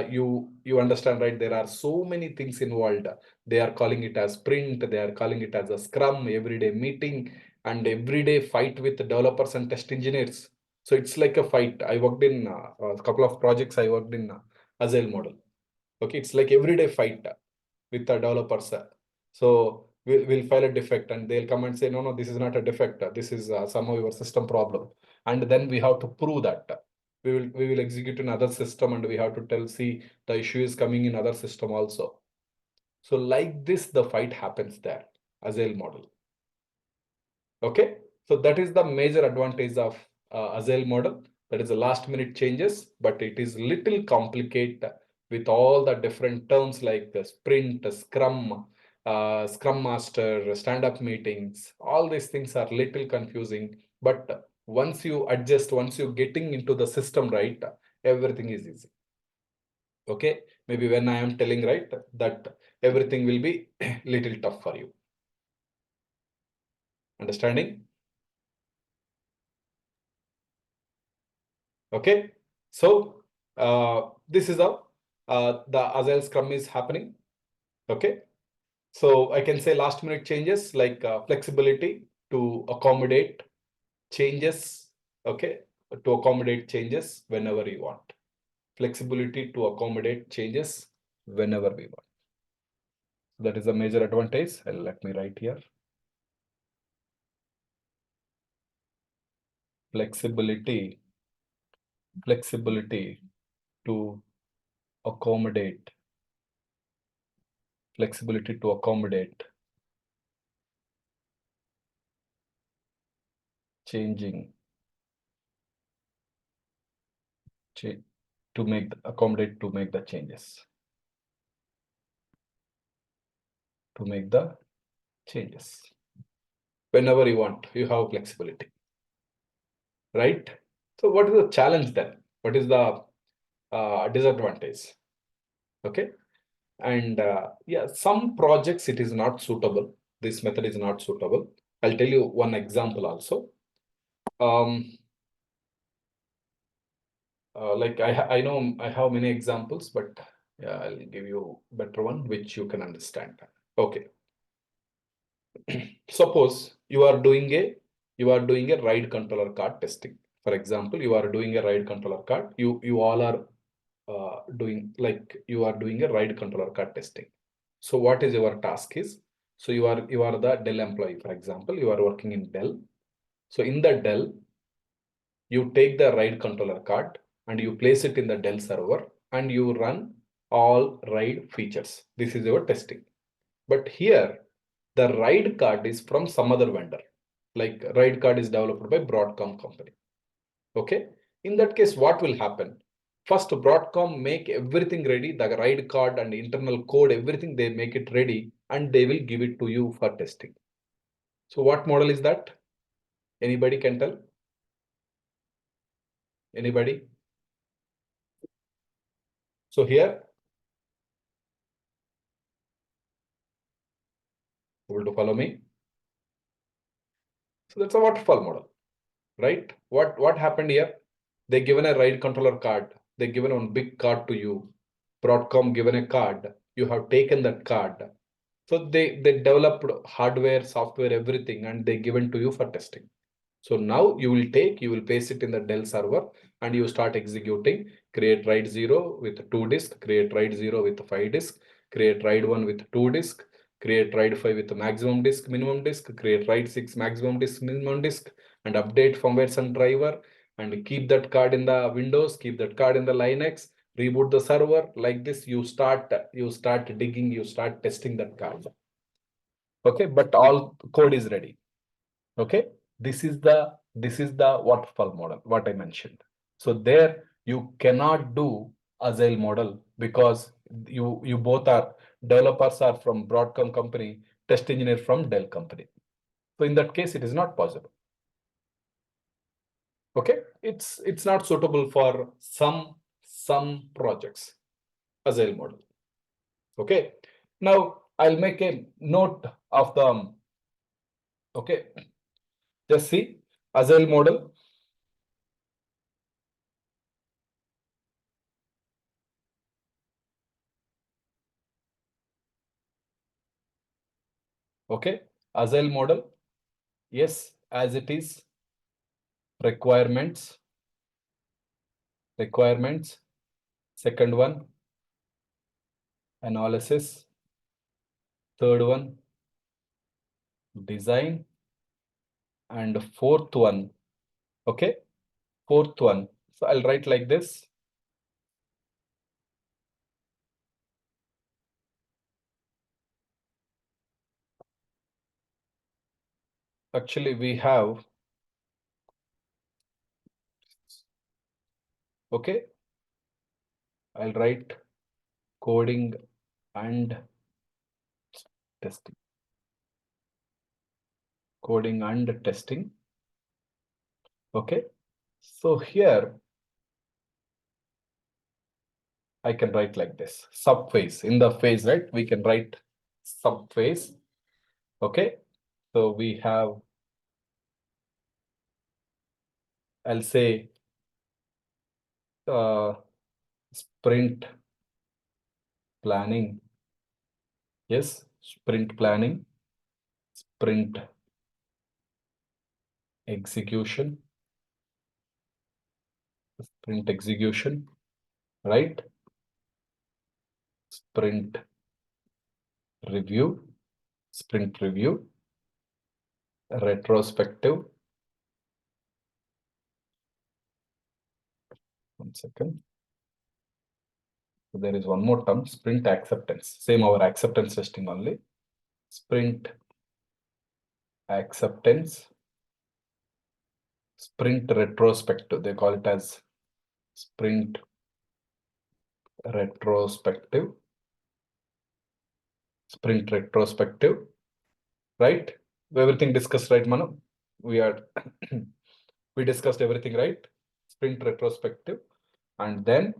you understand, right? There are so many things involved. They are calling it as sprint, they are calling it as a scrum, everyday meeting, and everyday fight with the developers and test engineers. So it's like a fight. I worked in a couple of projects. I worked in Agile model. Okay, it's like everyday fight with the developers. So we'll file a defect and they'll come and say, no, this is not a defect. This is somehow your system problem. And then we have to prove that. We will execute in other system and we have to tell, see, the issue is coming in other system also. So like this, the fight happens there, Agile model. Okay, so that is the major advantage of Agile model. That is the last minute changes, but it is little complicated with all the different terms like the sprint, scrum, scrum master, stand-up meetings. All these things are little confusing, but once you adjust, once you're getting into the system, right, everything is easy. Okay, maybe when I am telling, right, that everything will be little tough for you. Understanding? Okay, so this is how the Agile Scrum is happening. Okay, so I can say last minute changes like flexibility to accommodate changes. Okay, to accommodate changes whenever you want. Flexibility to accommodate changes whenever we want. That is a major advantage. Let me write here. Flexibility to accommodate, flexibility to accommodate changing, to make accommodate to make the changes, to make the changes. Whenever you want, you have flexibility, right? So what is the challenge then? What is the disadvantage? Okay. And yeah, some projects it is not suitable. This method is not suitable. I'll tell you one example also. Like I know I have many examples, but yeah, I'll give you better one which you can understand. Okay. Suppose you are doing a ride controller card testing. For example, you are doing a ride controller card. You all are doing a ride controller card testing. So what is your task is? So you are the Dell employee, for example. You are working in Dell. So in the Dell, you take the ride controller card and you place it in the Dell server and you run all ride features. This is your testing. But here, the ride card is from some other vendor. Like ride card is developed by Broadcom company. Okay. In that case, what will happen? First, Broadcom make everything ready, the ride card and internal code, everything they make it ready and they will give it to you for testing. So what model is that? Anybody can tell? Anybody? So here, able to follow me? So that's a waterfall model, right? What happened here? They given a ride controller card. They given one big card to you. Broadcom given a card. You have taken that card. So they developed hardware, software, everything, and they given to you for testing. So now you will paste it in the Dell server and you start executing, create write 0 with 2 disk, create write 0 with 5 disk, create write 1 with 2 disk, create write 5 with the maximum disk, minimum disk, create write 6 maximum disk, minimum disk, and update firmware and driver, and keep that card in the Windows, keep that card in the Linux, reboot the server. Like this, you start digging, you start testing that card. Okay, but all code is ready. Okay, this is the waterfall model, what I mentioned. So there you cannot do agile model because you both are developers are from Broadcom company, test engineer from Dell company. So in that case, it is not possible. Okay, it's not suitable for some projects, agile model. Okay, now I'll make a note of the okay. Just see agile model. Okay, agile model. Yes, as it is, requirements. Second one, analysis. Third one, design. And fourth one, okay, fourth one. So I'll write like this. Actually, we have, okay, I'll write coding and testing. Coding and testing. Okay, so here I can write like this, subphase. In the phase, right, we can write subphase. Okay, so we have, I'll say sprint planning. Yes, sprint planning, sprint execution, right? Sprint review, retrospective. One second. There is one more term, sprint acceptance. Same our acceptance testing only. Sprint acceptance, sprint retrospective. They call it as sprint retrospective. Sprint retrospective, right? Everything discussed, right, Manu? We are we discussed everything, right? Sprint retrospective, and then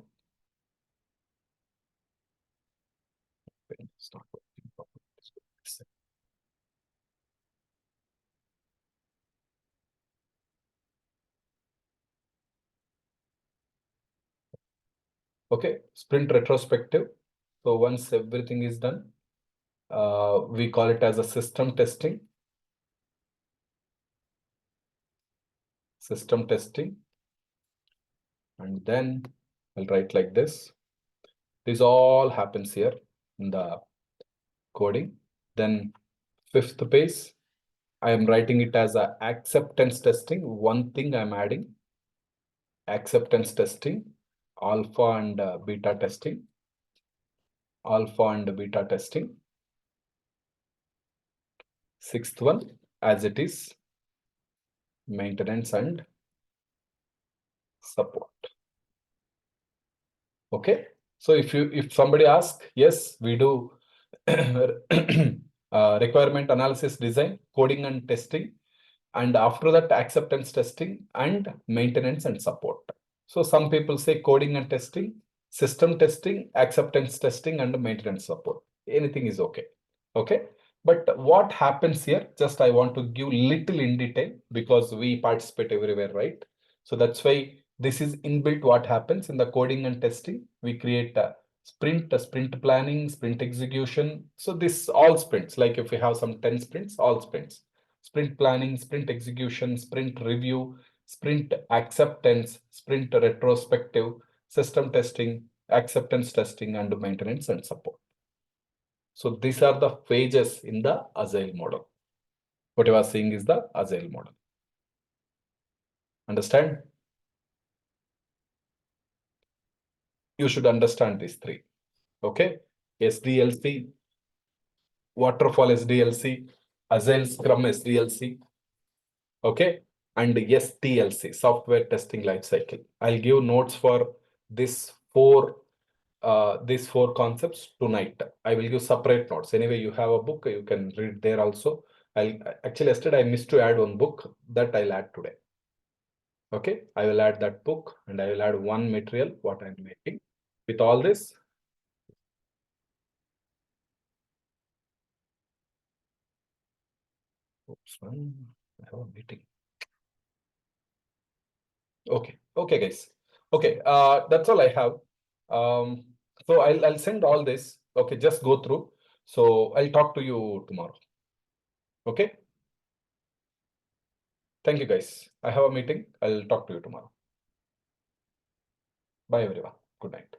it's not working properly. Okay, sprint retrospective. So once everything is done, we call it as a system testing. System testing. And then I'll write like this. This all happens here in the coding. Then fifth page, I am writing it as a acceptance testing. One thing I'm adding, acceptance testing, alpha and beta testing. Alpha and beta testing. Sixth one, as it is, maintenance and support. Okay. So if somebody asks, yes, we do requirement analysis, design, coding and testing, and after that acceptance testing and maintenance and support. So some people say coding and testing, system testing, acceptance testing, and maintenance support. Anything is okay. Okay. But what happens here, just I want to give little in detail because we participate everywhere, right? So that's why this is inbuilt what happens in the coding and testing. We create a sprint planning, sprint execution. So this all sprints, like if we have some 10 sprints, all sprints. Sprint planning, sprint execution, sprint review, sprint acceptance, sprint retrospective, system testing, acceptance testing, and maintenance and support. So these are the phases in the Agile model. What you are seeing is the Agile model. Understand? You should understand these three. Okay? SDLC, waterfall SDLC, Agile Scrum SDLC. Okay? And STLC, software testing lifecycle. I'll give notes for this these four concepts tonight. I will give separate notes. Anyway, you have a book, you can read there also. Actually yesterday I missed to add one book that I'll add today. Okay, I will add that book and I will add one material what I'm making. With all this, oops, I have a meeting. Okay, guys. Okay, that's all I have. So I'll send all this. Okay, just go through. So I'll talk to you tomorrow. Okay. Thank you, guys. I have a meeting. I'll talk to you tomorrow. Bye, everyone. Good night.